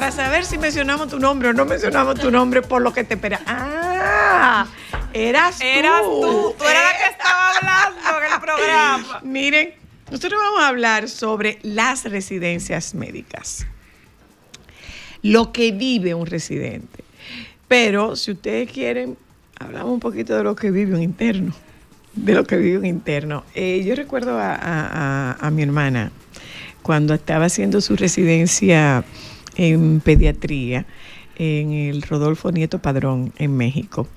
para saber si mencionamos tu nombre o no mencionamos tu nombre por lo que te espera. Eras tú. Tú eras la que estaba hablando en el programa. Miren, nosotros vamos a hablar sobre las residencias médicas. Lo que vive un residente. Pero si ustedes quieren, hablamos un poquito de lo que vive un interno. Yo recuerdo a mi hermana cuando estaba haciendo su residencia en pediatría en el Rodolfo Nieto Padrón en México.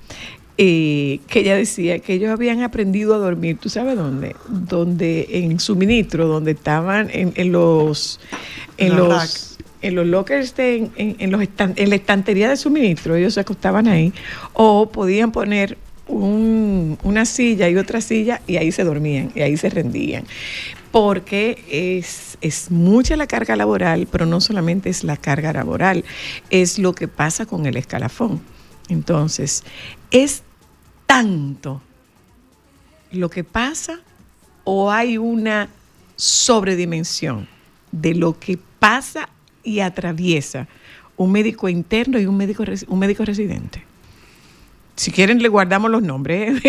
Que ella decía que ellos habían aprendido a dormir, ¿tú sabes dónde? Donde en suministro, donde estaban en los lockers, en la estantería de suministro, ellos se acostaban ahí, o podían poner una silla y otra silla y ahí se dormían, y ahí se rendían. Porque es mucha la carga laboral, pero no solamente es la carga laboral, es lo que pasa con el escalafón. Entonces, es tanto lo que pasa o hay una sobredimensión de lo que pasa y atraviesa un médico interno y un médico residente. Si quieren, le guardamos los nombres.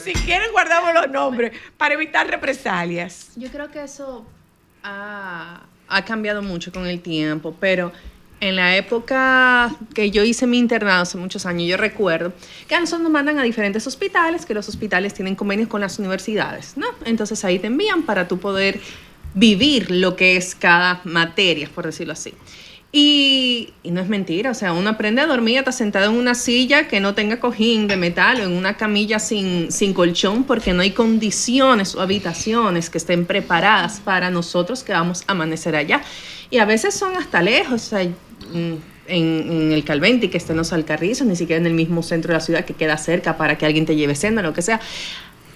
Si quieren, guardamos los nombres para evitar represalias. Yo creo que eso ha cambiado mucho con el tiempo, pero en la época que yo hice mi internado hace muchos años, yo recuerdo que a nosotros nos mandan a diferentes hospitales, que los hospitales tienen convenios con las universidades, ¿no? Entonces ahí te envían para tú poder vivir lo que es cada materia, por decirlo así. Y no es mentira, o sea, uno aprende a dormir, está sentado en una silla que no tenga cojín de metal o en una camilla sin colchón, porque no hay condiciones o habitaciones que estén preparadas para nosotros que vamos a amanecer allá. Y a veces son hasta lejos, o sea, en el Calventi, que está en los Alcarrizos, ni siquiera en el mismo centro de la ciudad que queda cerca para que alguien te lleve cena, lo que sea.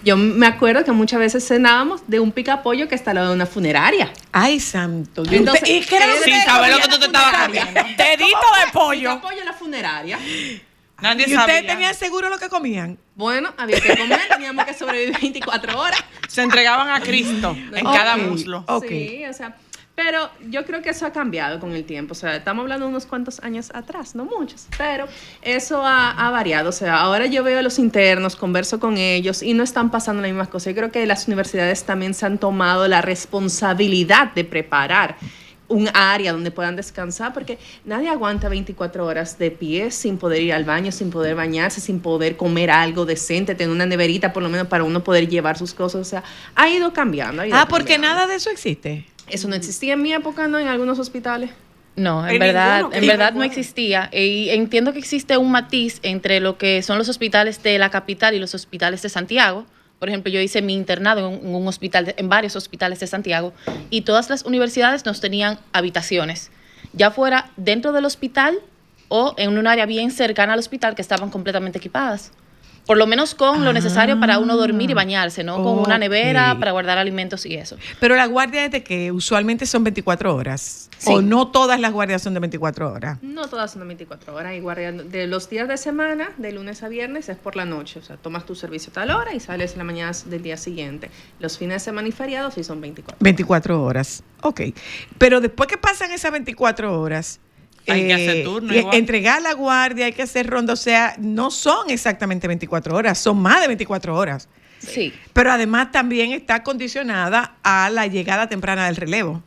Yo me acuerdo que muchas veces cenábamos de un picapollo que está al lado de una funeraria. ¡Ay, santo! Entonces, ¿y qué era lo que sin saber lo que tú te estabas comiendo? Dedito de pollo. Picapollo en la funeraria. Nadie ¿Y sabía. ustedes tenían seguro lo que comían? Bueno, había que comer, teníamos que sobrevivir 24 horas. Se entregaban a Cristo en cada muslo. Okay. Sí, o sea, pero yo creo que eso ha cambiado con el tiempo. O sea, estamos hablando de unos cuantos años atrás, no muchos, pero eso ha variado. O sea, ahora yo veo a los internos, converso con ellos y no están pasando las mismas cosas. Yo creo que las universidades también se han tomado la responsabilidad de preparar un área donde puedan descansar, porque nadie aguanta 24 horas de pie sin poder ir al baño, sin poder bañarse, sin poder comer algo decente, tener una neverita por lo menos para uno poder llevar sus cosas. O sea, ha ido cambiando. Porque nada de eso existe. Eso no existía en mi época, ¿no? En algunos hospitales. No, En en verdad ninguno. no existía. Y entiendo que existe un matiz entre lo que son los hospitales de la capital y los hospitales de Santiago. Por ejemplo, yo hice mi internado en un hospital, en varios hospitales de Santiago, y todas las universidades nos tenían habitaciones, ya fuera dentro del hospital o en un área bien cercana al hospital que estaban completamente equipadas. Por lo menos con lo necesario para uno dormir y bañarse, ¿no? Con una nevera para guardar alimentos y eso. Pero la guardia es de que usualmente son 24 horas. Sí. O no todas las guardias son de 24 horas. No todas son de 24 horas. Hay guardia de los días de semana, de lunes a viernes, es por la noche. O sea, tomas tu servicio a tal hora y sales en la mañana del día siguiente. Los fines de semana y feriados sí son 24. 24 horas. Ok. Pero después que pasan esas 24 horas... Hay que hacer turno y igual. entregar la guardia, hay que hacer ronda. O sea, no son exactamente 24 horas, son más de 24 horas. Sí. Pero además también está condicionada a la llegada temprana del relevo.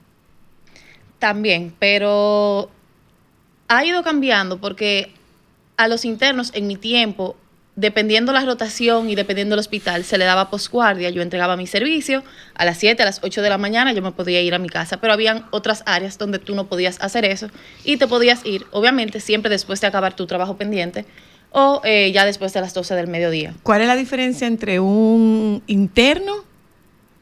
También, pero ha ido cambiando porque a los internos en mi tiempo, dependiendo la rotación y dependiendo del hospital, se le daba posguardia. Yo entregaba mi servicio a las 7, a las 8 de la mañana, yo me podía ir a mi casa, pero habían otras áreas donde tú no podías hacer eso y te podías ir, obviamente, siempre después de acabar tu trabajo pendiente o ya después de las 12 del mediodía. ¿Cuál es la diferencia entre un interno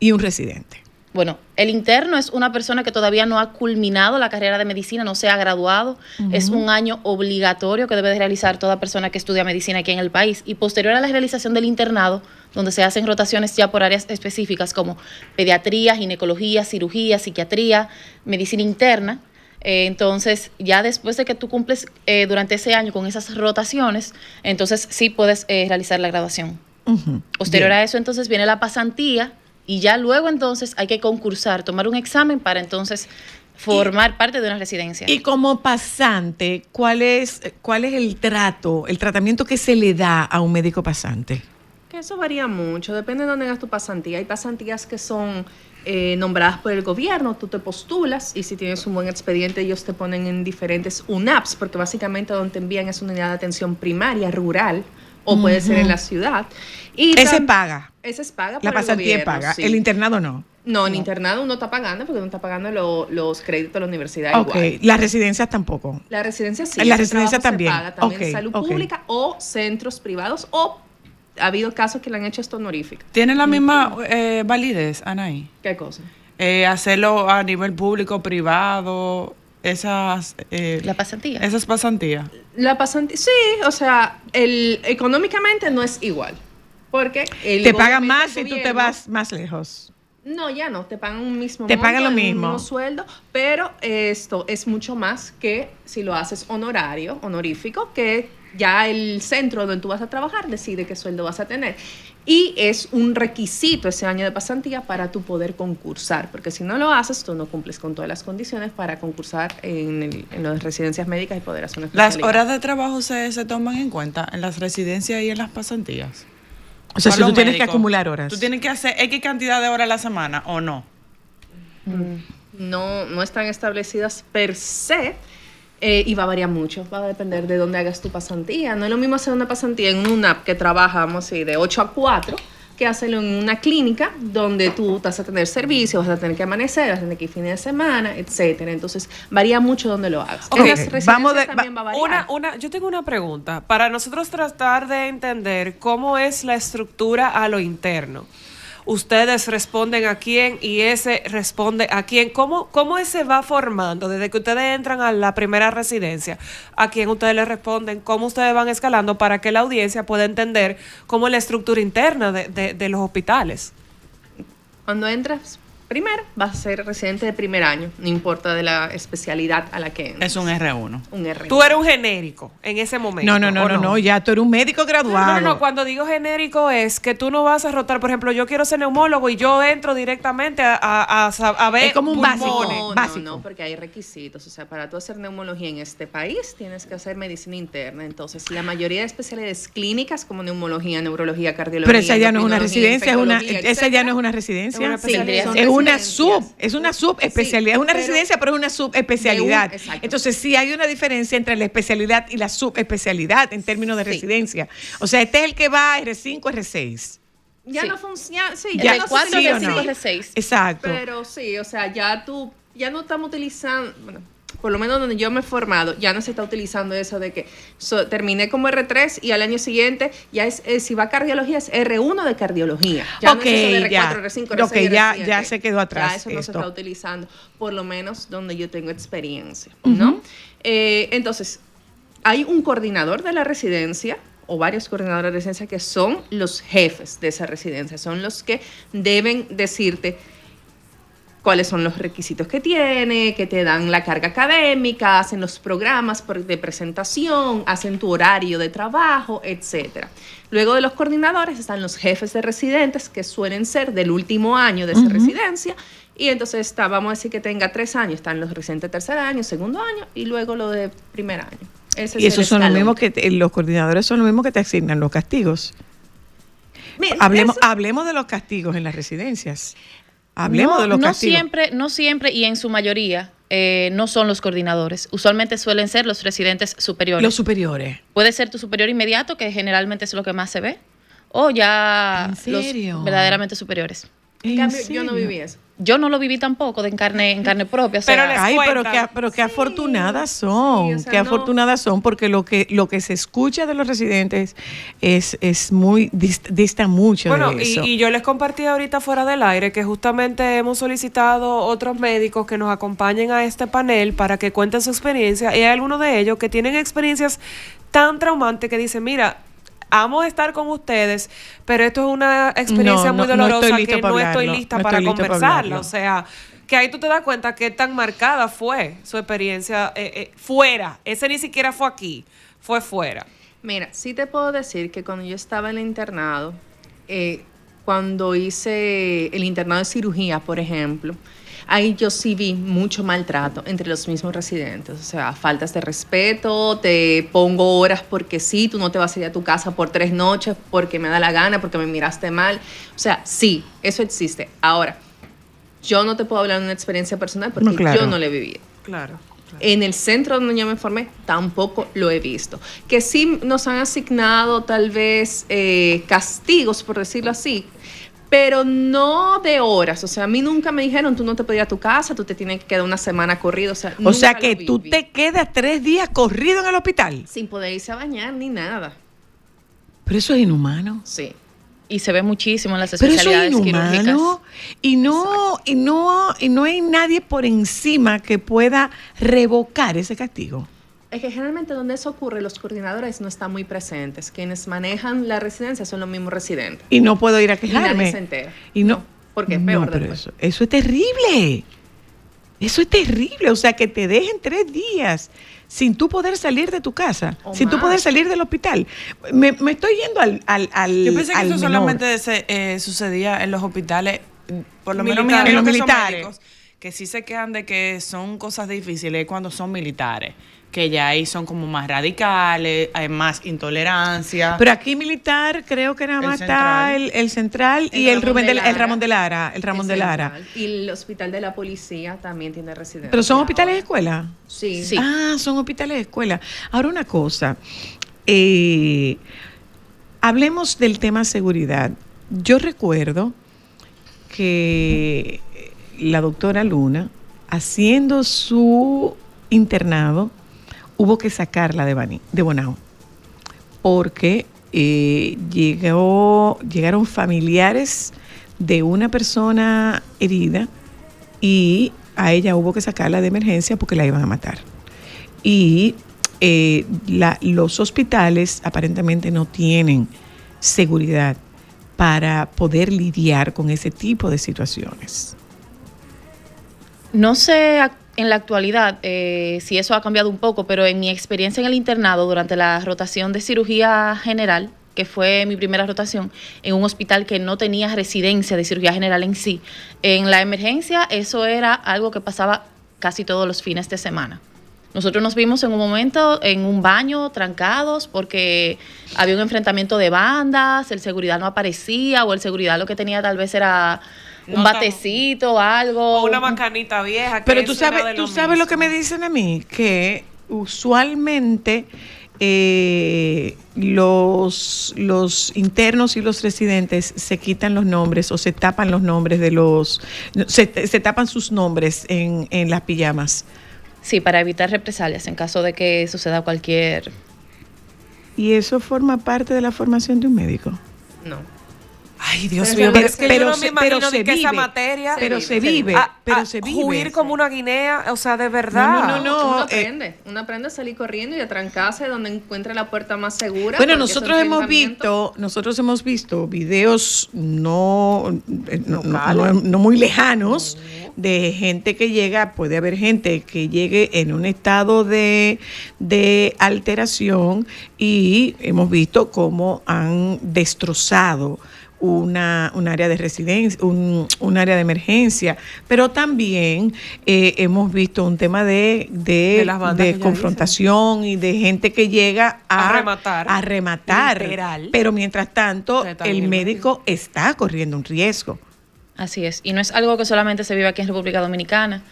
y un residente? Bueno, el interno es una persona que todavía no ha culminado la carrera de medicina, no se ha graduado. Es un año obligatorio que debe de realizar toda persona que estudia medicina aquí en el país. Y posterior a la realización del internado, donde se hacen rotaciones ya por áreas específicas como pediatría, ginecología, cirugía, psiquiatría, medicina interna. Entonces, ya después de que tú cumples durante ese año con esas rotaciones, entonces sí puedes realizar la graduación. Posterior a eso, entonces viene la pasantía. Y ya luego entonces hay que concursar, tomar un examen para entonces formar parte de una residencia. Y como pasante, ¿cuál es el tratamiento que se le da a un médico pasante? Que eso varía mucho, depende de dónde hagas tu pasantía. Hay pasantías que son nombradas por el gobierno, tú te postulas y si tienes un buen expediente ellos te ponen en diferentes UNAPs, porque básicamente donde te envían es una unidad de atención primaria rural o puede ser en la ciudad. Y Ese paga. Ese es paga por La el pasantía gobierno, paga, sí. el internado no. No, en internado uno está pagando porque uno está pagando los créditos de la universidad Ok, igual. las residencias tampoco. La residencia sí. La ese residencia trabajo también. Se paga también Ok, salud ok. pública o centros privados o ha habido casos que le han hecho esto honorífico. ¿Tiene la misma validez, Anaí? ¿Qué cosa? Hacerlo a nivel público, privado, esas La pasantía. esas pasantías. La pasantía, sí, o sea, económicamente no es igual. Porque Te pagan más si tú te vas más lejos. No, ya no, te pagan un mismo Te pagan lo el mismo. sueldo, pero esto es mucho más que si lo haces honorífico, que ya el centro donde tú vas a trabajar decide qué sueldo vas a tener. Y es un requisito ese año de pasantía para tú poder concursar, porque si no lo haces, tú no cumples con todas las condiciones para concursar en las residencias médicas y poder hacer una ¿Las especialidad. horas de trabajo se toman en cuenta en las residencias y en las pasantías? O sea, Para si tú los tienes que médicos, acumular horas. ¿Tú tienes que hacer X cantidad de horas a la semana o no? No están establecidas per se y va a variar mucho, va a depender de dónde hagas tu pasantía. No es lo mismo hacer una pasantía en una app que trabaja, vamos a decir, de 8 a 4, que hacerlo en una clínica donde tú vas a tener servicios, vas a tener que amanecer, vas a tener que ir fines de semana, etcétera. Entonces, varía mucho donde lo hagas. Ok, En las residencias vamos también va a variar. Yo tengo una pregunta. Para nosotros tratar de entender cómo es la estructura a lo interno. Ustedes responden a quién y ese responde a quién. ¿Cómo se va formando desde que ustedes entran a la primera residencia? ¿A quién ustedes le responden? ¿Cómo ustedes van escalando para que la audiencia pueda entender cómo es la estructura interna de los hospitales? Cuando entras, primero vas a ser residente de primer año, no importa de la especialidad a la que entres. Es un R1. Un R. Tú eres un genérico en ese momento. No, ya tú eres un médico graduado. No, cuando digo genérico es que tú no vas a rotar, por ejemplo, yo quiero ser neumólogo y yo entro directamente a ver Es como un pulmones. básico. No, porque hay requisitos. O sea, para tú hacer neumología en este país tienes que hacer medicina interna. Entonces, la mayoría de especialidades clínicas como neumología, neurología, cardiología, Pero esa ya no es una endocrinología, residencia, esa ya no es infectología, una residencia. Es una Sí, especialidad. son Es residencias. una subespecialidad, es una pero residencia, pero es una subespecialidad. exacto. Entonces sí hay una diferencia entre la especialidad y la subespecialidad en términos de Sí. residencia. O sea, este es el que va a R5, R6. Ya Sí. no funciona. Sí, Ya, ya no R4, sí o funciona no. R5, así. R6. Exacto. Pero sí, o sea, ya no estamos utilizando, bueno, por lo menos donde yo me he formado, ya no se está utilizando eso de que terminé como R3 y al año siguiente ya si va a cardiología es R1 de cardiología. Ya Ok, no es eso de R4, ya. R5, R6, Ok, ya- R7. ya se quedó atrás Ya eso no se esto. está utilizando, por lo menos donde yo tengo experiencia, ¿no? Entonces, hay un coordinador de la residencia o varios coordinadores de residencia que son los jefes de esa residencia, son los que deben decirte cuáles son los requisitos que tiene, que te dan la carga académica, hacen los programas de presentación, hacen tu horario de trabajo, etcétera. Luego de los coordinadores están los jefes de residentes, que suelen ser del último año de esa residencia, y entonces vamos a decir que tenga 3 años, están los residentes de tercer año, segundo año, y luego lo de primer año. Ese Y es el esos son los escalón. mismos los coordinadores son los mismos que te asignan los castigos. Mira, Hablemos de los castigos en las residencias. Hablemos no, de los no castigos. no siempre y en su mayoría no son los coordinadores. Usualmente suelen ser los residentes superiores. Los superiores. Puede ser tu superior inmediato, que generalmente es lo que más se ve, o ya ¿En serio? los verdaderamente superiores. en ¿En cambio, yo no serio? viví eso. Yo no lo viví tampoco en carne propia. O sea, Pero les Ay, cuentan. pero qué afortunadas son, sí, o sea, qué no. afortunadas son, porque lo que se escucha de los residentes es muy, dista mucho Bueno, de eso. y yo les compartí ahorita fuera del aire que justamente hemos solicitado otros médicos que nos acompañen a este panel para que cuenten su experiencia. Y hay algunos de ellos que tienen experiencias tan traumantes que dicen, mira, amo estar con ustedes, pero esto es una experiencia muy dolorosa estoy lista que para no estoy hablarlo, lista no para estoy lista para conversarla. hablarlo. O sea, que ahí tú te das cuenta qué tan marcada fue su experiencia fuera. Ese ni siquiera fue aquí, fue fuera. Mira, sí te puedo decir que cuando yo estaba en el internado, cuando hice el internado de cirugía, por ejemplo, ahí yo sí vi mucho maltrato entre los mismos residentes. O sea, faltas de respeto, te pongo horas porque sí, tú no te vas a ir a tu casa por 3 noches porque me da la gana, porque me miraste mal. O sea, sí, eso existe. Ahora, yo no te puedo hablar de una experiencia personal porque No, claro. yo no la he vivido. Claro. En el centro donde yo me formé tampoco lo he visto. Que sí nos han asignado tal vez castigos, por decirlo así, pero no de horas. O sea, a mí nunca me dijeron, tú no te puedes ir a tu casa, tú te tienes que quedar una semana corrido. O sea, O sea nunca que lo tú viví. te quedas 3 días corrido en el hospital. Sin poder irse a bañar ni nada. Pero eso es inhumano. Sí. Y se ve muchísimo en las Pero eso es especialidades quirúrgicas. inhumano y no hay nadie por encima que pueda revocar ese castigo. Es que generalmente donde eso ocurre, los coordinadores no están muy presentes. Quienes manejan la residencia son los mismos residentes. Y no puedo ir a Y quejarme. nadie se entera. Y no, porque es peor no, pero después. eso es terrible. Eso es terrible. O sea, que te dejen 3 días sin tú poder salir de tu casa, O sin tú más. poder salir del hospital. Me estoy yendo al Yo pensé que al eso menor. solamente sucedía en los hospitales, por lo menos mis Militares. amigos En los que son militares. médicos, que sí se quejan de que son cosas difíciles cuando son militares, que ya ahí son como más radicales, hay más intolerancia. Pero aquí militar creo que nada El más está central. el central y el Ramón de Lara. El Ramón de Lara. Y el hospital de la policía también tiene residencia. Pero son hospitales de escuela. Sí. Sí. Ah, son hospitales de escuela. Ahora una cosa, hablemos del tema seguridad. Yo recuerdo que la doctora Luna, haciendo su internado, hubo que sacarla de Bonao, porque llegaron familiares de una persona herida y a ella hubo que sacarla de emergencia porque la iban a matar. Y los hospitales aparentemente no tienen seguridad para poder lidiar con ese tipo de situaciones. No sé en la actualidad si eso ha cambiado un poco, pero en mi experiencia en el internado durante la rotación de cirugía general, que fue mi primera rotación, en un hospital que no tenía residencia de cirugía general en sí, en la emergencia eso era algo que pasaba casi todos los fines de semana. Nosotros nos vimos en un momento en un baño trancados porque había un enfrentamiento de bandas, el seguridad no aparecía o el seguridad lo que tenía tal vez era un No batecito o algo. O una macanita vieja. Que Pero eso era de tú sabes lo que me dicen a mí, que usualmente los internos y los residentes se quitan los nombres o se tapan los nombres se tapan sus nombres en las pijamas. Sí, para evitar represalias en caso de que suceda cualquier... ¿Y eso forma parte de la formación de un médico? No. Ay, Dios Pero- mío, pero es que pero yo no se- me imagino pero de se que esa vive, materia. pero se vive, vive, pero se vive. Huir como una guinea, o sea, de verdad. No, Uno aprende a salir corriendo y a trancarse donde encuentre la puerta más segura. Bueno, porque es un nosotros hemos visto videos no muy lejanos de gente que llega, puede haber gente que llegue en un estado de alteración y hemos visto cómo han destrozado un área de residencia, un área de emergencia, pero también hemos visto un tema de las bandas que ya confrontación y de gente que llega A rematar. a rematar. Literal. Pero mientras tanto, Ustedes también el lo médico está corriendo un riesgo. Así es, y no es algo que solamente se vive aquí en República Dominicana.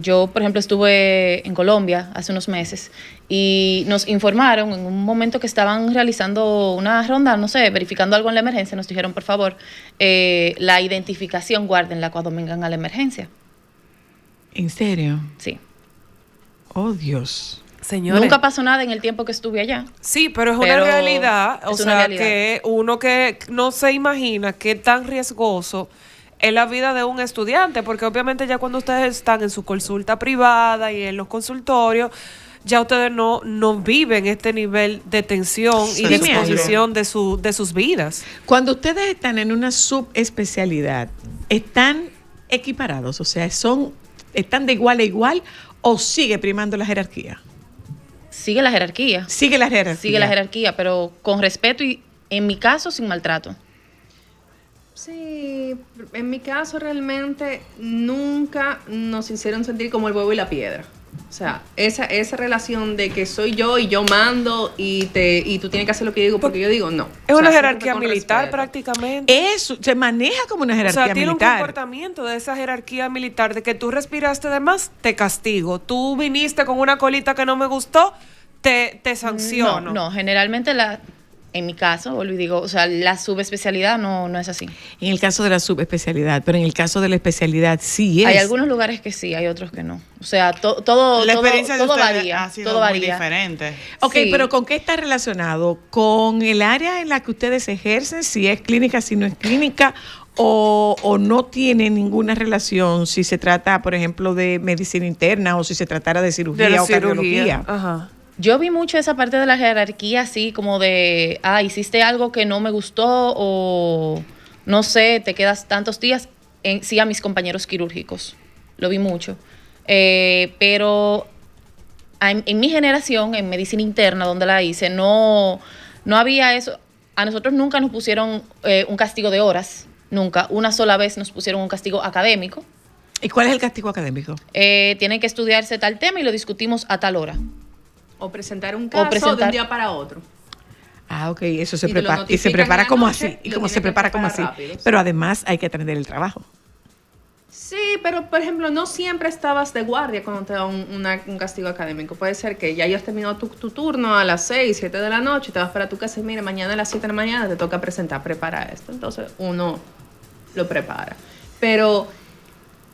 Yo, por ejemplo, estuve en Colombia hace unos meses y nos informaron en un momento que estaban realizando una ronda, no sé, verificando algo en la emergencia, nos dijeron, por favor, la identificación guárdenla cuando vengan a la emergencia. ¿En serio? Sí. Oh, Dios. Señores. Nunca pasó nada en el tiempo que estuve allá. Sí, pero es Pero una realidad. O es una sea, realidad. que uno que no se imagina qué tan riesgoso es la vida de un estudiante, porque obviamente ya cuando ustedes están en su consulta privada y en los consultorios, ya ustedes no viven este nivel de tensión y de Dime algo. exposición de sus vidas. Cuando ustedes están en una subespecialidad, ¿están equiparados? O sea, ¿están de igual a igual o sigue primando la jerarquía? Sigue la jerarquía. Sigue la jerarquía. Sigue la jerarquía, pero con respeto y, en mi caso, sin maltrato. Sí, en mi caso realmente nunca nos hicieron sentir como el huevo y la piedra. O sea, esa relación de que soy yo y yo mando y tú tienes que hacer lo que yo digo porque yo digo, no. Es O una sea, jerarquía siempre con militar respeto. prácticamente. Eso se maneja como una O jerarquía sea, tiene un militar. comportamiento de esa jerarquía militar, de que tú respiraste de más, te castigo. Tú viniste con una colita que no me gustó, te sanciono. No, generalmente en mi caso, vuelvo y digo, o sea, la subespecialidad no es así. En el caso de la subespecialidad, pero en el caso de la especialidad sí es. Hay algunos lugares que sí, hay otros que no. O sea, todo La experiencia de todo ustedes varía, ha sido todo muy varía. diferente. Ok, Sí. pero ¿con qué está relacionado? ¿Con el área en la que ustedes ejercen? Si es clínica, si no es clínica, o no tiene ninguna relación si se trata, por ejemplo, de medicina interna o si se tratara de cirugía De la o cardiología. Ajá. Yo vi mucho esa parte de la jerarquía así como de, hiciste algo que no me gustó o no sé, te quedas tantos días. Sí, a mis compañeros quirúrgicos, lo vi mucho. Pero en mi generación, en medicina interna, donde la hice, no había eso. A nosotros nunca nos pusieron un castigo de horas, nunca. Una sola vez nos pusieron un castigo académico. ¿Y cuál es el castigo académico? Tienen que estudiarse tal tema y lo discutimos a tal hora. O presentar un caso de un día para otro. Ah, ok, eso se Y te lo prepara. Y se notifican prepara en la como noche, así. Y lo como se tienen que prepara como así. preparar rápido, sí. Pero además hay que atender el trabajo. Sí, pero por ejemplo, no siempre estabas de guardia cuando te da un castigo académico. Puede ser que ya hayas terminado tu turno a las 6, 7 de la noche, te vas para tu casa y mire, mañana a las 7 de la mañana te toca prepara esto. Entonces uno lo prepara. Pero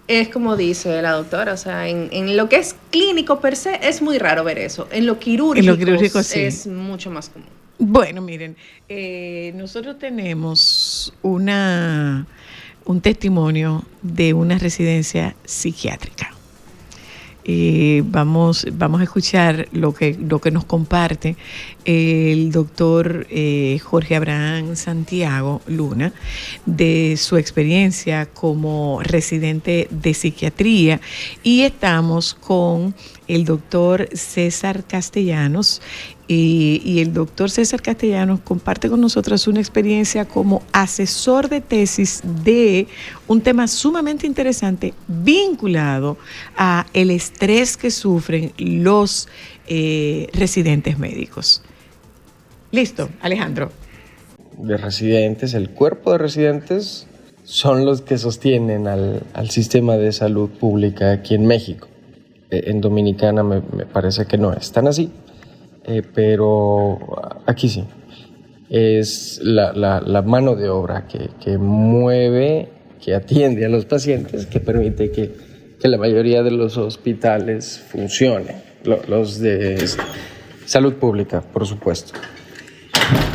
es como dice la doctora, o sea, en lo que es clínico per se es muy raro ver eso. En lo quirúrgico sí. es mucho más común. Bueno, miren, nosotros tenemos un testimonio de una residencia psiquiátrica. Vamos a escuchar lo que nos comparte el doctor Jorge Abraham Santiago Luna de su experiencia como residente de psiquiatría, y estamos con el doctor César Castellanos. Y el doctor César Castellanos comparte con nosotros una experiencia como asesor de tesis de un tema sumamente interesante vinculado a el estrés que sufren los residentes médicos. Listo, Alejandro. De residentes, el cuerpo de residentes son los que sostienen al sistema de salud pública aquí en México. En Dominicana me parece que no es tan así. Pero aquí sí, es la mano de obra que mueve, que atiende a los pacientes, que permite que la mayoría de los hospitales funcionen, los de salud pública, por supuesto.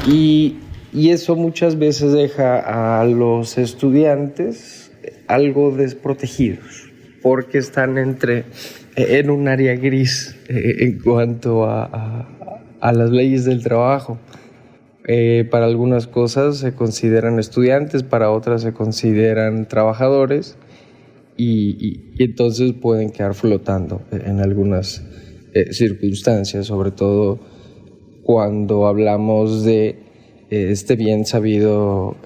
Y eso muchas veces deja a los estudiantes algo desprotegidos, porque están en un área gris en cuanto a las leyes del trabajo. Para algunas cosas se consideran estudiantes, para otras se consideran trabajadores y entonces pueden quedar flotando en algunas circunstancias, sobre todo cuando hablamos de este bien sabido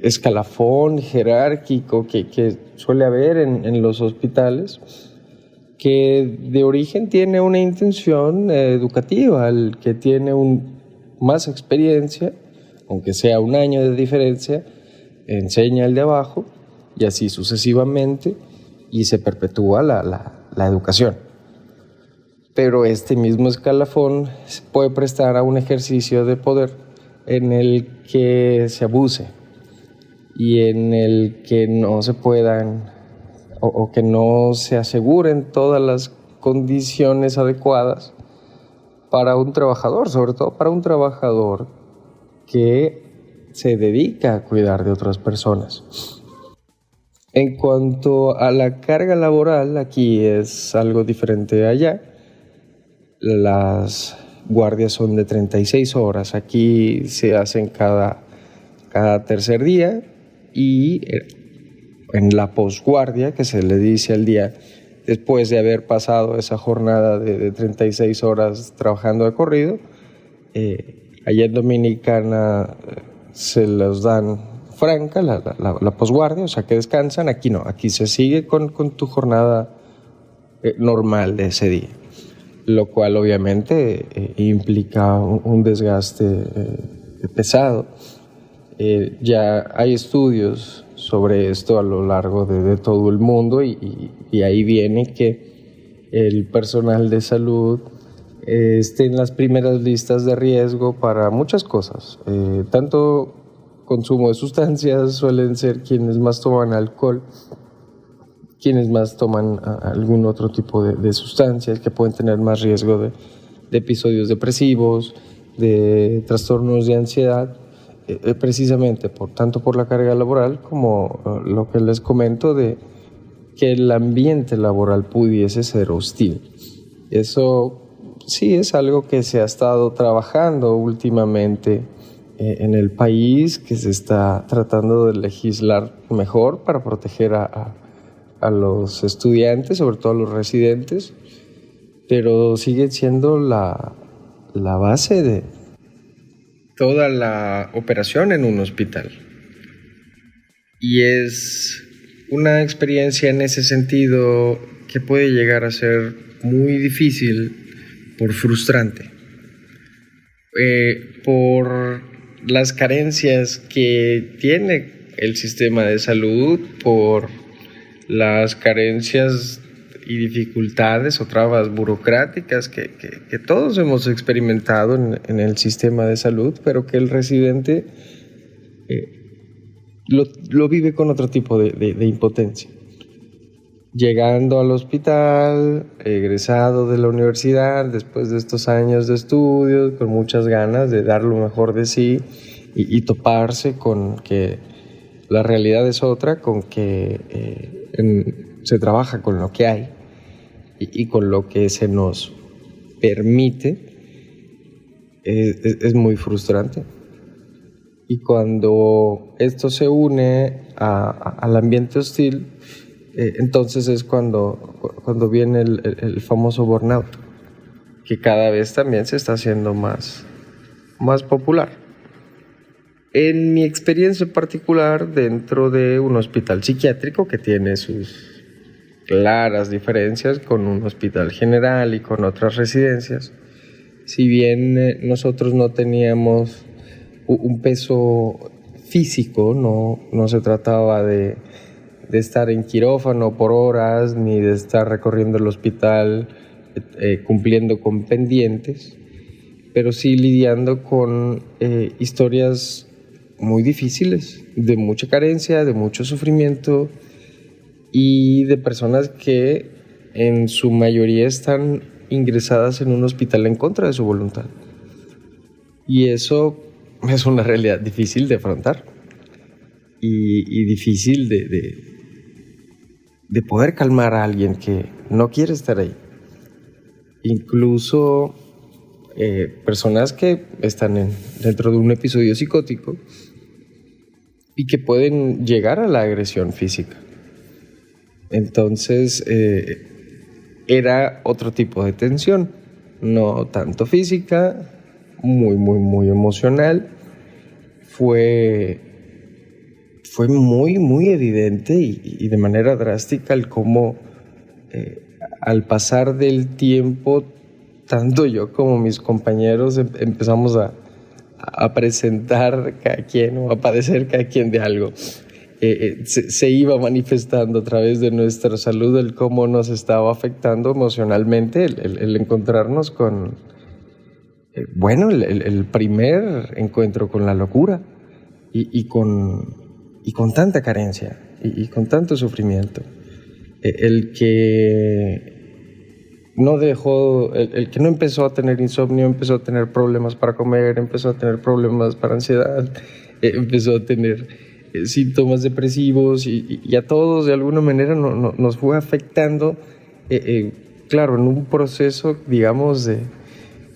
escalafón jerárquico que suele haber en los hospitales, que de origen tiene una intención educativa. El que tiene más experiencia, aunque sea un año de diferencia, enseña al de abajo y así sucesivamente, y se perpetúa la educación. Pero este mismo escalafón se puede prestar a un ejercicio de poder en el que se abuse y en el que no se puedan o que no se aseguren todas las condiciones adecuadas para un trabajador, sobre todo para un trabajador que se dedica a cuidar de otras personas. En cuanto a la carga laboral, aquí es algo diferente allá. Las guardias son de 36 horas, aquí se hacen cada tercer día, y en la posguardia, que se le dice al día después de haber pasado esa jornada de 36 horas trabajando de corrido, allá en Dominicana se los dan franca, la posguardia, o sea que descansan. Aquí no, aquí se sigue con tu jornada normal de ese día, lo cual obviamente implica un desgaste pesado. Ya hay estudios sobre esto a lo largo de todo el mundo y ahí viene que el personal de salud esté en las primeras listas de riesgo para muchas cosas. Tanto consumo de sustancias, suelen ser quienes más toman alcohol, quienes más toman algún otro tipo de sustancias que pueden tener más riesgo de episodios depresivos, de trastornos de ansiedad, precisamente tanto por la carga laboral como lo que les comento de que el ambiente laboral pudiese ser hostil. Eso sí es algo que se ha estado trabajando últimamente en el país, que se está tratando de legislar mejor para proteger a los estudiantes, sobre todo a los residentes, pero sigue siendo la base de toda la operación en un hospital. Y es una experiencia en ese sentido que puede llegar a ser muy difícil por frustrante, por las carencias que tiene el sistema de salud, por las carencias y dificultades o trabas burocráticas que todos hemos experimentado en el sistema de salud, pero que el residente lo vive con otro tipo de impotencia. Llegando al hospital, egresado de la universidad, después de estos años de estudios, con muchas ganas de dar lo mejor de sí y toparse con que la realidad es otra, con que se trabaja con lo que hay y con lo que se nos permite, es muy frustrante. Y cuando esto se une al ambiente hostil, entonces es cuando viene el famoso burnout, que cada vez también se está haciendo más popular. En mi experiencia particular, dentro de un hospital psiquiátrico que tiene sus claras diferencias con un hospital general y con otras residencias, si bien nosotros no teníamos un peso físico, no se trataba de estar en quirófano por horas, ni de estar recorriendo el hospital cumpliendo con pendientes, pero sí lidiando con historias muy difíciles, de mucha carencia, de mucho sufrimiento y de personas que en su mayoría están ingresadas en un hospital en contra de su voluntad. Y eso es una realidad difícil de afrontar y difícil de poder calmar a alguien que no quiere estar ahí. Incluso personas que están dentro de un episodio psicótico y que pueden llegar a la agresión física. Entonces era otro tipo de tensión, no tanto física, muy emocional. Fue muy evidente y de manera drástica el cómo al pasar del tiempo, tanto yo como mis compañeros empezamos a presentar cada quien o a padecer cada quien de algo. Se iba manifestando a través de nuestra salud el cómo nos estaba afectando emocionalmente el encontrarnos con, el primer encuentro con la locura y con tanta carencia y con tanto sufrimiento. El que no empezó a tener insomnio, empezó a tener problemas para comer, empezó a tener problemas para ansiedad, empezó a tener síntomas depresivos y a todos de alguna manera nos fue afectando, claro, en un proceso, digamos,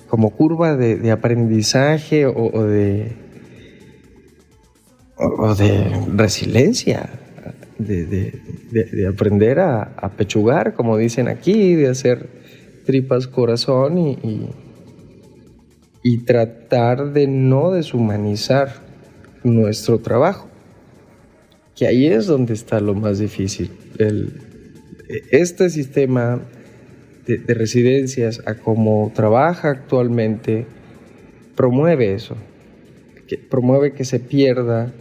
como curva de aprendizaje o de resiliencia, de aprender a pechugar, como dicen aquí, de hacer tripas corazón y tratar de no deshumanizar nuestro trabajo. que ahí es donde está lo más difícil. Este sistema de residencias, a como trabaja actualmente, promueve eso, promueve que se pierda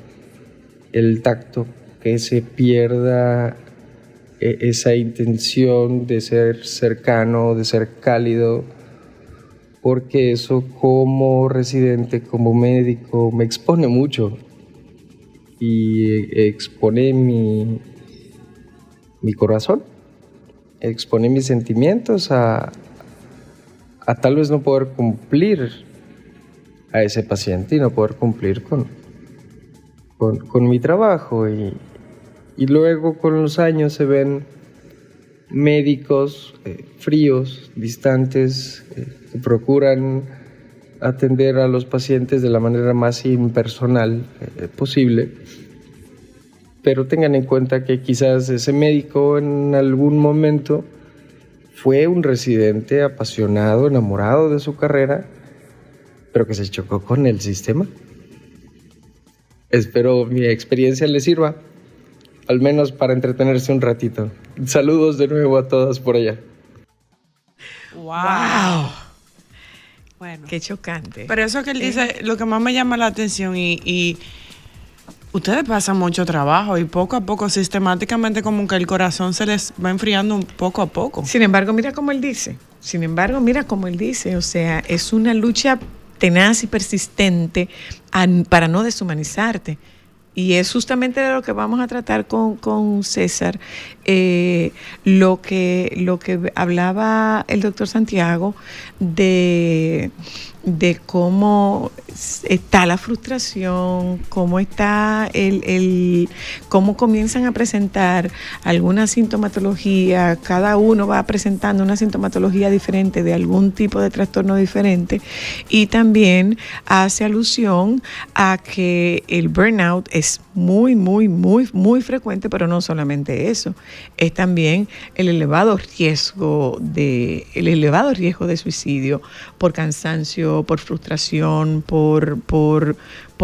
el tacto, que se pierda esa intención de ser cercano, de ser cálido, porque eso como residente, como médico, me expone mucho y expone mi corazón, expone mis sentimientos a tal vez no poder cumplir a ese paciente y no poder cumplir con mi trabajo. Y luego con los años se ven médicos fríos, distantes, que procuran atender a los pacientes de la manera más impersonal posible. Pero tengan en cuenta que quizás ese médico en algún momento fue un residente apasionado, enamorado de su carrera, pero que se chocó con el sistema. Espero mi experiencia les sirva, al menos para entretenerse un ratito. Saludos de nuevo a todas por allá. ¡Wow! Bueno. Qué chocante. Pero eso que él dice, lo que más me llama la atención y ustedes pasan mucho trabajo y poco a poco, sistemáticamente, como que el corazón se les va enfriando poco a poco. Sin embargo, mira cómo él dice. O sea, es una lucha tenaz y persistente para no deshumanizarte. Y es justamente de lo que vamos a tratar con César, lo que hablaba el doctor Santiago de cómo está la frustración, cómo está cómo comienzan a presentar alguna sintomatología, cada uno va presentando una sintomatología diferente de algún tipo de trastorno diferente, y también hace alusión a que el burnout es muy, muy, muy, muy frecuente, pero no solamente eso, es también el elevado riesgo de suicidio por cansancio, por frustración, por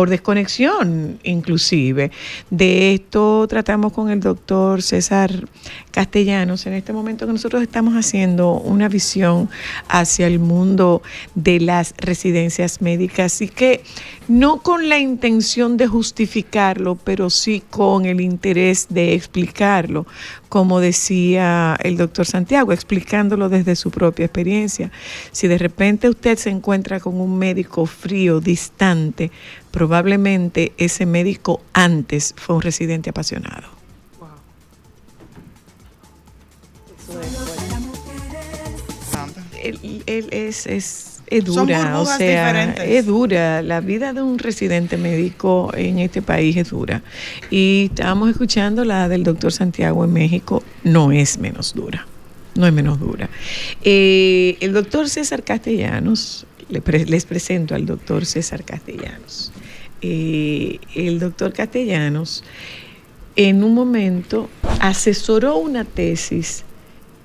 desconexión inclusive. De esto tratamos con el doctor César Castellanos en este momento que nosotros estamos haciendo una visión hacia el mundo de las residencias médicas, y que no con la intención de justificarlo, pero sí con el interés de explicarlo, como decía el doctor Santiago, explicándolo desde su propia experiencia. Si de repente usted se encuentra con un médico frío, distante, probablemente ese médico antes fue un residente apasionado. Es dura, o sea, diferentes. Es dura. La vida de un residente médico en este país es dura. Y estábamos escuchando la del doctor Santiago en México, no es menos dura. El doctor César Castellanos, les presento al doctor César Castellanos. El doctor Castellanos en un momento asesoró una tesis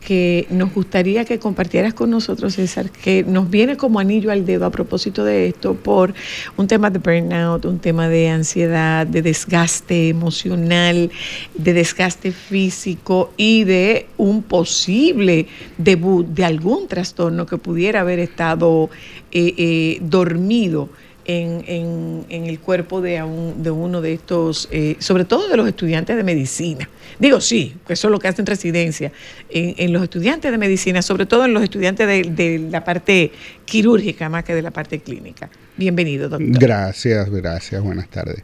que nos gustaría que compartieras con nosotros, César, que nos viene como anillo al dedo a propósito de esto, por un tema de burnout, un tema de ansiedad, de desgaste emocional, de desgaste físico y de un posible debut de algún trastorno que pudiera haber estado dormido en el cuerpo de uno de estos, sobre todo de los estudiantes de medicina. Digo, sí, eso es lo que hacen residencia, en los estudiantes de medicina, sobre todo en los estudiantes de la parte quirúrgica más que de la parte clínica. Bienvenido, doctor. Gracias, buenas tardes.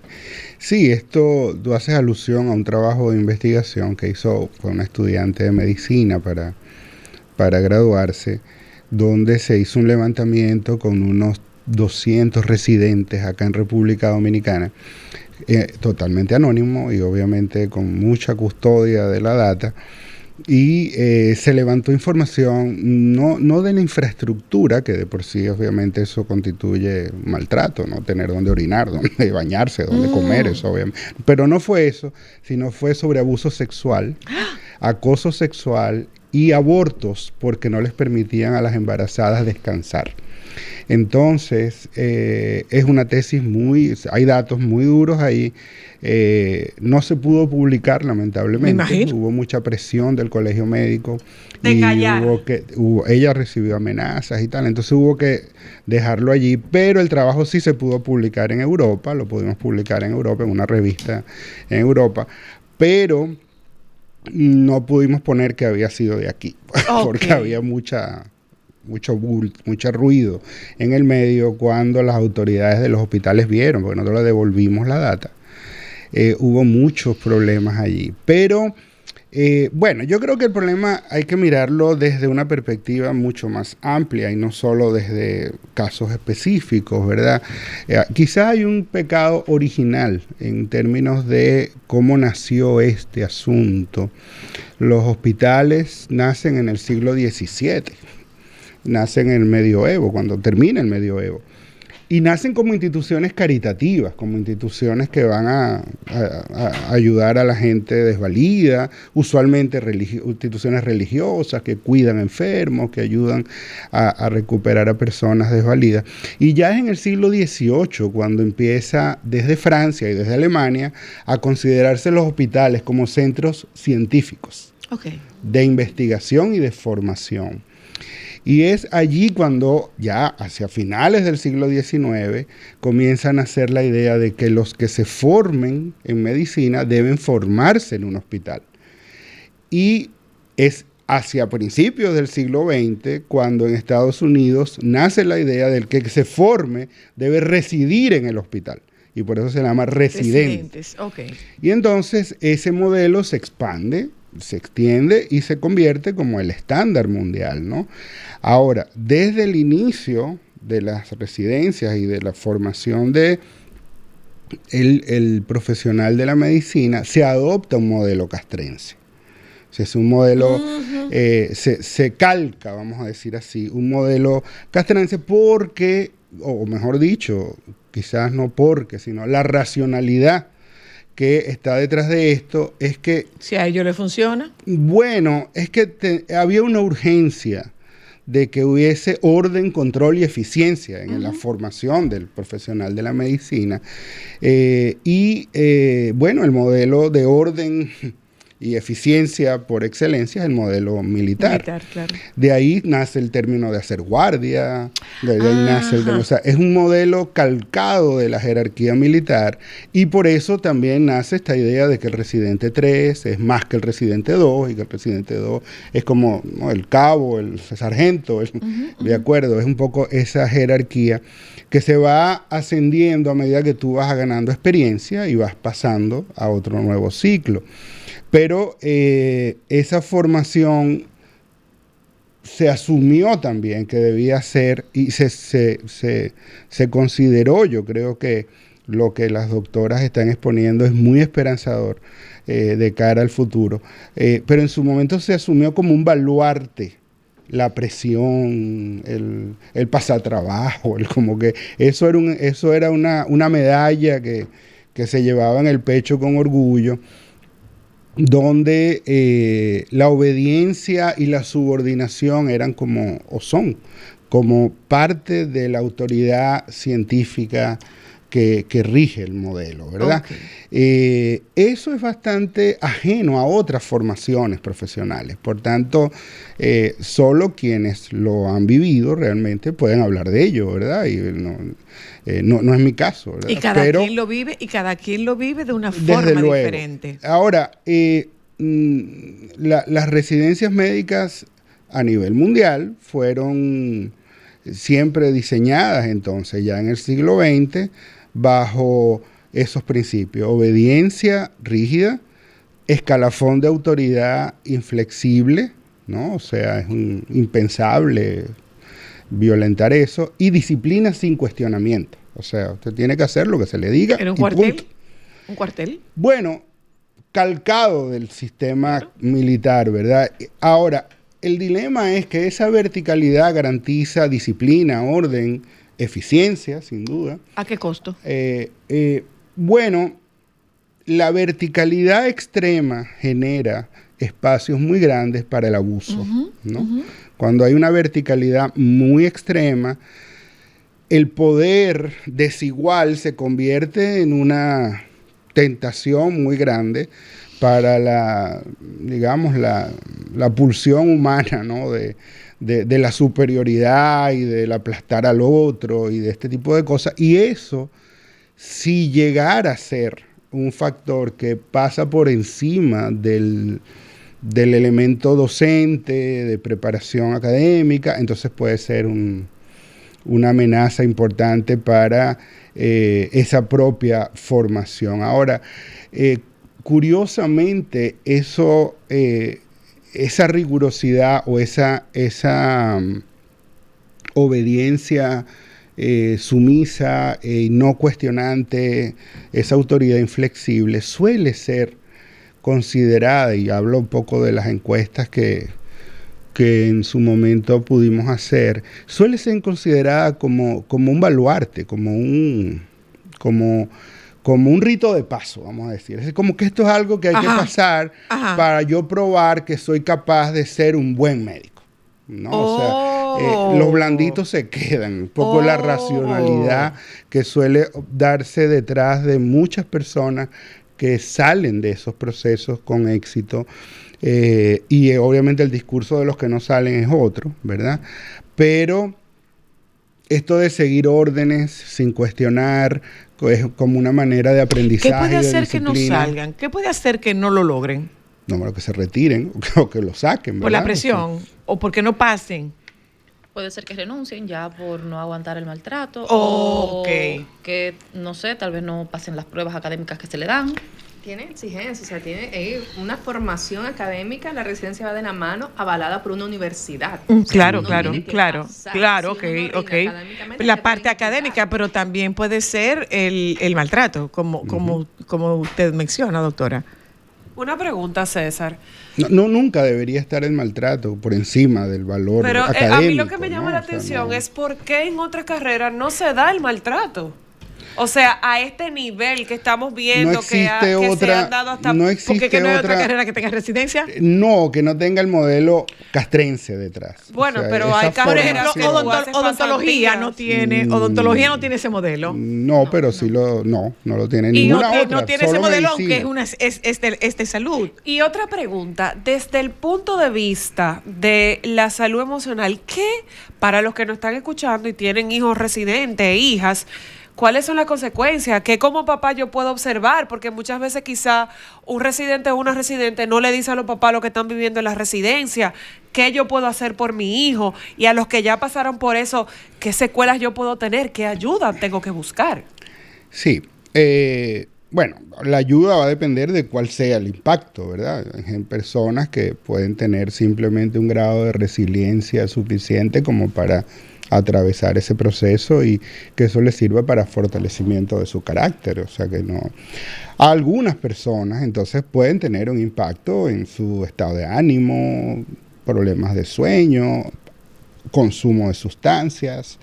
Sí, tú haces alusión a un trabajo de investigación que fue una estudiante de medicina para graduarse, donde se hizo un levantamiento con unos 200 residentes acá en República Dominicana, totalmente anónimo y obviamente con mucha custodia de la data, y se levantó información no de la infraestructura, que de por sí obviamente eso constituye maltrato, no tener dónde orinar, dónde bañarse, dónde comer, eso obviamente, pero no fue eso, sino fue sobre abuso sexual, acoso sexual y abortos, porque no les permitían a las embarazadas descansar. Entonces, es una tesis hay datos muy duros ahí, No se pudo publicar, lamentablemente. Me imagino. Hubo mucha presión del colegio médico. De callar. Ella recibió amenazas y tal, entonces hubo que dejarlo allí, pero el trabajo sí se pudo publicar en Europa, lo pudimos publicar en Europa, en una revista en Europa, pero no pudimos poner que había sido de aquí, porque había mucho ruido en el medio cuando las autoridades de los hospitales vieron, porque nosotros le devolvimos la data. Hubo muchos problemas allí, pero bueno, yo creo que el problema hay que mirarlo desde una perspectiva mucho más amplia y no solo desde casos específicos, ¿verdad? Quizás hay un pecado original en términos de cómo nació este asunto. Los hospitales nacen en el siglo XVII, nacen en el medioevo, cuando termina el medioevo. Y nacen como instituciones caritativas, como instituciones que van a ayudar a la gente desvalida, usualmente instituciones religiosas que cuidan enfermos, que ayudan a recuperar a personas desvalidas. Y ya es en el siglo XVIII cuando empieza desde Francia y desde Alemania a considerarse los hospitales como centros científicos de investigación y de formación. Y es allí cuando ya hacia finales del siglo XIX comienzan a hacer la idea de que los que se formen en medicina deben formarse en un hospital. Y es hacia principios del siglo XX cuando en Estados Unidos nace la idea del que se forme debe residir en el hospital. Y por eso se llama residentes. Y entonces ese modelo se expande, se extiende y se convierte como el estándar mundial, ¿no? Ahora, desde el inicio de las residencias y de la formación de el profesional de la medicina, se adopta un modelo castrense. O sea, es un modelo, se calca, vamos a decir así, un modelo castrense porque, o mejor dicho, quizás no porque, sino la racionalidad que está detrás de esto es que... Si a ellos les funciona. Bueno, es que había una urgencia de que hubiese orden, control y eficiencia en la formación del profesional de la medicina. Bueno, el modelo de orden y eficiencia por excelencia es el modelo militar. Claro. De ahí nace el término de hacer guardia, de ahí nace o sea, es un modelo calcado de la jerarquía militar y por eso también nace esta idea de que el residente 3 es más que el residente 2 y que el residente 2 es como, ¿no?, el cabo, el sargento, de acuerdo, es un poco esa jerarquía que se va ascendiendo a medida que tú vas ganando experiencia y vas pasando a otro nuevo ciclo. Pero esa formación se asumió también que debía ser y se consideró, yo creo que lo que las doctoras están exponiendo es muy esperanzador de cara al futuro, pero en su momento se asumió como un baluarte, la presión, el pasatrabajo, como que eso era una medalla que se llevaba en el pecho con orgullo, donde la obediencia y la subordinación eran son como parte de la autoridad científica que rige el modelo, ¿verdad? Eso es bastante ajeno a otras formaciones profesionales, por tanto, solo quienes lo han vivido realmente pueden hablar de ello, ¿verdad? Y no es mi caso, ¿verdad? Y cada quien lo vive de una forma diferente. Ahora, las residencias médicas a nivel mundial fueron siempre diseñadas entonces ya en el siglo XX bajo esos principios: obediencia rígida, escalafón de autoridad inflexible, ¿no? O sea, es impensable violentar eso, y disciplina sin cuestionamiento. O sea, usted tiene que hacer lo que se le diga. ¿Era un cuartel? ¿Un cuartel? Bueno, calcado del sistema militar, ¿verdad? Ahora, el dilema es que esa verticalidad garantiza disciplina, orden, eficiencia, sin duda. ¿A qué costo? Bueno, la verticalidad extrema genera espacios muy grandes para el abuso, ¿no? Cuando hay una verticalidad muy extrema, el poder desigual se convierte en una tentación muy grande para la pulsión humana, ¿no? de la superioridad y del aplastar al otro y de este tipo de cosas. Y eso, si llegara a ser un factor que pasa por encima del elemento docente, de preparación académica, entonces puede ser una amenaza importante para esa propia formación. Ahora, curiosamente, esa rigurosidad o esa obediencia sumisa y no cuestionante, esa autoridad inflexible, suele ser considerada, y hablo un poco de las encuestas que en su momento pudimos hacer, suele ser considerada como un baluarte, como un rito de paso, vamos a decir. Es como que esto es algo que hay que pasar para yo probar que soy capaz de ser un buen médico, ¿no? O sea, los blanditos se quedan, un poco la racionalidad que suele darse detrás de muchas personas que salen de esos procesos con éxito, y obviamente el discurso de los que no salen es otro, ¿verdad? Pero esto de seguir órdenes sin cuestionar es como una manera de aprendizaje. ¿Qué puede hacer de que no salgan? ¿Qué puede hacer que no lo logren? No, bueno, que se retiren o que lo saquen, ¿verdad? Por la presión, o porque no pasen. Puede ser que renuncien ya por no aguantar el maltrato. Oh, o que, no sé, tal vez no pasen las pruebas académicas que se le dan. Tiene exigencia, o sea, tiene una formación académica, la residencia va de la mano, avalada por una universidad. Claro, Uno claro, tiene que claro, pasar, claro, si uno rinde ok. académicamente, La te parte pueden académica, quitar. pero también puede ser el maltrato, como usted menciona, doctora. Una pregunta, César. No, nunca debería estar el maltrato por encima del valor Pero académico. a mí lo que me llama ¿no? la O sea, atención no. es por qué en otras carreras no se da el maltrato. O sea, a este nivel que estamos viendo No existe que se otra- han dado hasta... no ¿Por existe qué no hay otra otra- carrera que tenga residencia? No, que no tenga el modelo castrense detrás. Bueno, pero hay esa Por carreras ejemplo, que tú haces odontología no pasantías. tiene, odontología no tiene ese modelo. No, pero sí no lo tiene Y ninguna otra. no tiene ese solo modelo, medicina. aunque es de salud. Y otra pregunta, desde el punto de vista de la salud emocional, ¿qué, para los que nos están escuchando y tienen hijos residentes e hijas, cuáles son las consecuencias? ¿Qué como papá yo puedo observar? Porque muchas veces quizá un residente o una residente no le dice a los papás lo que están viviendo en la residencia. ¿Qué yo puedo hacer por mi hijo? Y a los que ya pasaron por eso, ¿qué secuelas yo puedo tener? ¿Qué ayuda tengo que buscar? Sí. Bueno, la ayuda va a depender de cuál sea el impacto, ¿verdad? En personas que pueden tener simplemente un grado de resiliencia suficiente como para atravesar ese proceso y que eso les sirva para fortalecimiento de su carácter. O sea que no. Algunas personas entonces pueden tener un impacto en su estado de ánimo, problemas de sueño, consumo de sustancias.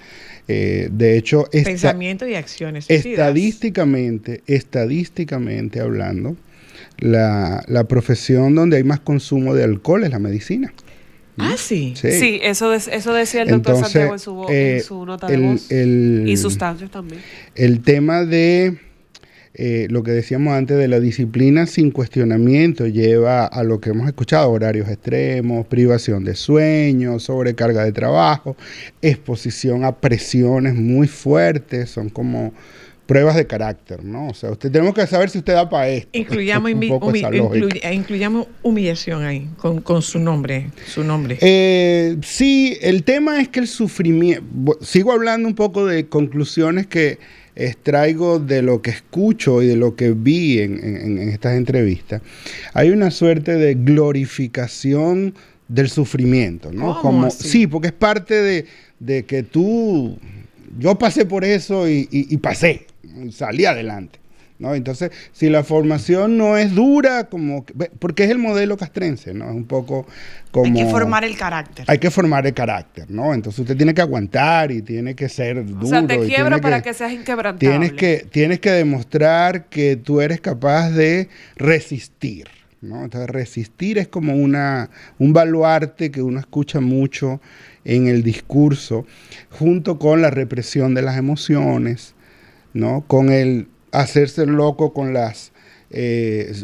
De hecho, Pensamiento y acciones suicidas. estadísticamente hablando, la profesión donde hay más consumo de alcohol es la medicina. Ah, sí. Sí, eso decía el doctor Entonces, Santiago en su nota de voz. Y sustancias también. El tema de lo que decíamos antes de la disciplina sin cuestionamiento lleva a lo que hemos escuchado: horarios extremos, privación de sueño, sobrecarga de trabajo, exposición a presiones muy fuertes, son como pruebas de carácter, ¿no? O sea, tenemos que saber si usted da para esto. Incluyamos, Un poco esa lógica. incluyamos humillación ahí, con su nombre. Sí, el tema es que el sufrimiento... Sigo hablando un poco de conclusiones que extraigo de lo que escucho y de lo que vi en estas entrevistas. Hay una suerte de glorificación del sufrimiento, ¿no? ¿Cómo así? Sí, porque es parte de que yo pasé por eso y pasé, salí adelante, ¿no? Entonces, si la formación no es dura, porque es el modelo castrense, ¿no? Es un poco como... Hay que formar el carácter. Hay que formar el carácter, ¿no? Entonces usted tiene que aguantar y tiene que ser duro. O sea, te y quiebra tiene para que seas inquebrantable. tienes que demostrar que tú eres capaz de resistir, ¿no? Entonces resistir es como un baluarte que uno escucha mucho en el discurso, junto con la represión de las emociones, ¿no? Con el hacerse loco con las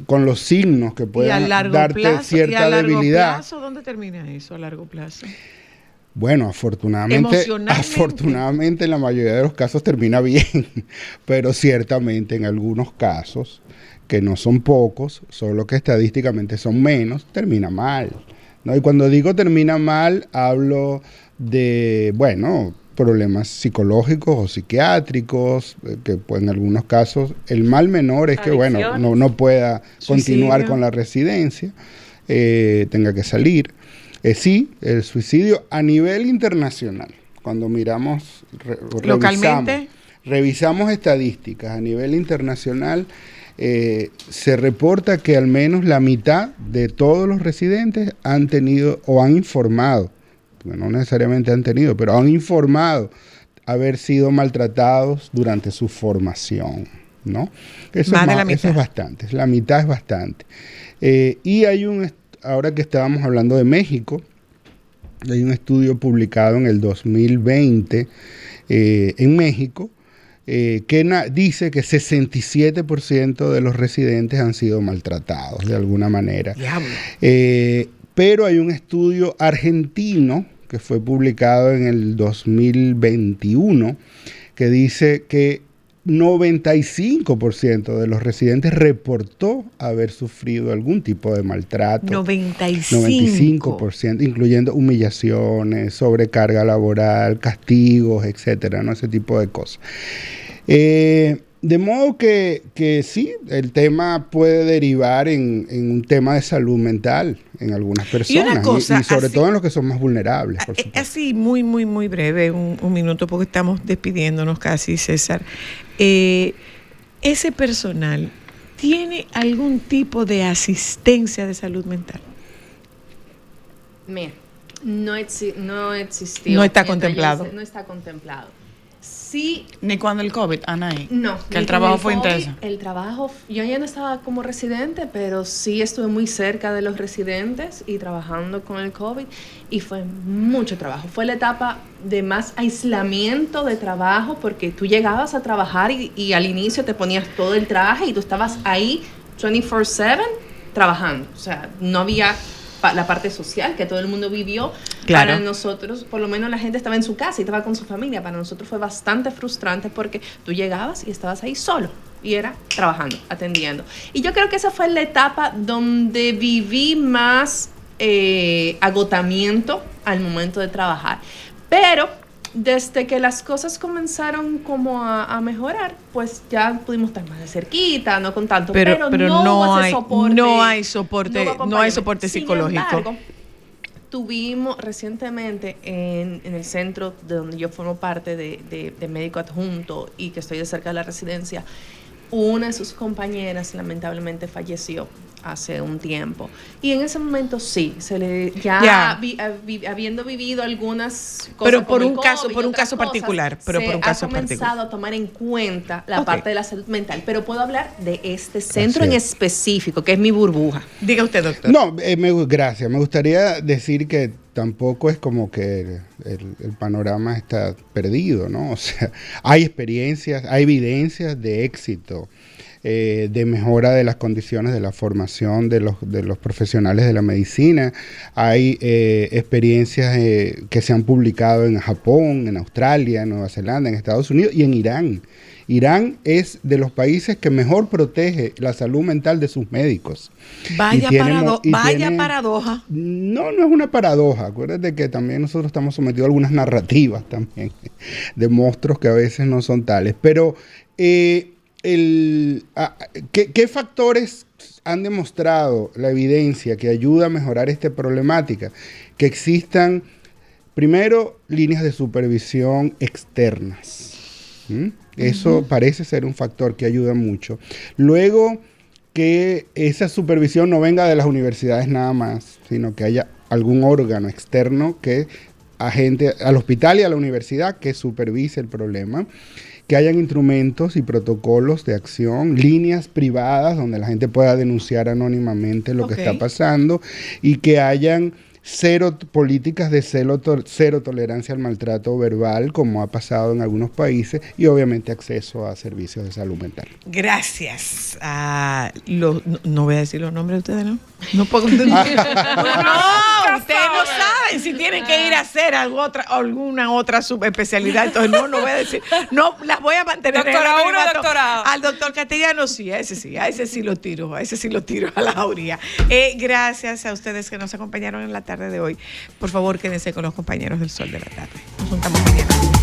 con los signos que ¿Y a puedan largo darte plazo? cierta ¿Y a largo debilidad. plazo? ¿Dónde termina eso a largo plazo? Bueno, afortunadamente en la mayoría de los casos termina bien, pero ciertamente en algunos casos, que no son pocos, solo que estadísticamente son menos, termina mal, ¿no? Y cuando digo termina mal, hablo de, bueno, problemas psicológicos o psiquiátricos, que pues, en algunos casos el mal menor es que, bueno, no pueda continuar Suicidio. con la residencia, tenga que salir. Sí, el suicidio a nivel internacional, cuando miramos, Localmente. revisamos estadísticas a nivel internacional, se reporta que al menos la mitad de todos los residentes han tenido o han informado, no necesariamente han tenido, pero han informado haber sido maltratados durante su formación, ¿no? Eso es bastante, la mitad es bastante. Y hay ahora que estábamos hablando de México, hay un estudio publicado en el 2020 en México que dice que 67% de los residentes han sido maltratados de alguna manera. Pero hay un estudio argentino que fue publicado en el 2021 que dice que 95% de los residentes reportó haber sufrido algún tipo de maltrato. 95%, incluyendo humillaciones, sobrecarga laboral, castigos, etcétera, ¿no? Ese tipo de cosas. De modo que sí, el tema puede derivar en un tema de salud mental en algunas personas. Y una cosa, y sobre todo en los que son más vulnerables, por supuesto. Así, muy, muy, muy breve, un minuto, porque estamos despidiéndonos casi, César. ¿Ese personal tiene algún tipo de asistencia de salud mental? Mira, no existió. No está Mientras contemplado. no está contemplado. Sí. Ni cuando el COVID, Anaí. No. Que el trabajo fue COVID, intenso. El trabajo, yo ya no estaba como residente, pero sí estuve muy cerca de los residentes y trabajando con el COVID y fue mucho trabajo. Fue la etapa de más aislamiento de trabajo porque tú llegabas a trabajar y al inicio te ponías todo el traje y tú estabas ahí 24/7 trabajando. O sea, no había la parte social que todo el mundo vivió. Claro. Para nosotros, por lo menos la gente estaba en su casa y estaba con su familia. Para nosotros fue bastante frustrante porque tú llegabas y estabas ahí solo y era trabajando, atendiendo. Y yo creo que esa fue la etapa donde viví más agotamiento al momento de trabajar. Pero desde que las cosas comenzaron como a mejorar, pues ya pudimos estar más de cerquita, no con tanto, pero no hay soporte. No hay soporte Sin psicológico. embargo, tuvimos recientemente en el centro de donde yo formo parte de médico adjunto y que estoy de cerca de la residencia, una de sus compañeras lamentablemente falleció hace un tiempo. Y en ese momento sí, se le habiendo vivido algunas cosas. Pero por como un el caso, COVID por y un otras caso cosas, particular, pero por un caso ha comenzado a tomar en cuenta la parte de la salud mental. Pero puedo hablar de este centro en específico, que es mi burbuja. Diga usted, doctor. No, gracias. Me gustaría decir que tampoco es como que el panorama está perdido, ¿no? O sea, hay experiencias, hay evidencias de éxito, de mejora de las condiciones de la formación de los profesionales de la medicina. Hay experiencias que se han publicado en Japón, en Australia, en Nueva Zelanda, en Estados Unidos y en Irán. Irán es de los países que mejor protege la salud mental de sus médicos. Vaya paradoja. No es una paradoja. Acuérdate que también nosotros estamos sometidos a algunas narrativas también de monstruos que a veces no son tales. Pero, ¿qué factores han demostrado la evidencia que ayuda a mejorar esta problemática? Que existan, primero, líneas de supervisión externas. Eso parece ser un factor que ayuda mucho. Luego, que esa supervisión no venga de las universidades nada más, sino que haya algún órgano externo que al hospital y a la universidad que supervise el problema, que hayan instrumentos y protocolos de acción, líneas privadas donde la gente pueda denunciar anónimamente lo que está pasando y que hayan políticas de cero tolerancia al maltrato verbal, como ha pasado en algunos países, y obviamente acceso a servicios de salud mental. Gracias a no voy a decir los nombres de ustedes, ¿no? No puedo entender. No, ustedes no saben si tienen que ir a hacer alguna otra subespecialidad. Entonces no voy a decir. No, las voy a mantener. Doctora uno, doctorado. Al doctor Castellano sí, a ese sí lo tiro a la orilla. Gracias a ustedes que nos acompañaron en la tarde de hoy. Por favor, quédense con los compañeros del Sol de la Tarde. Nos juntamos mañana.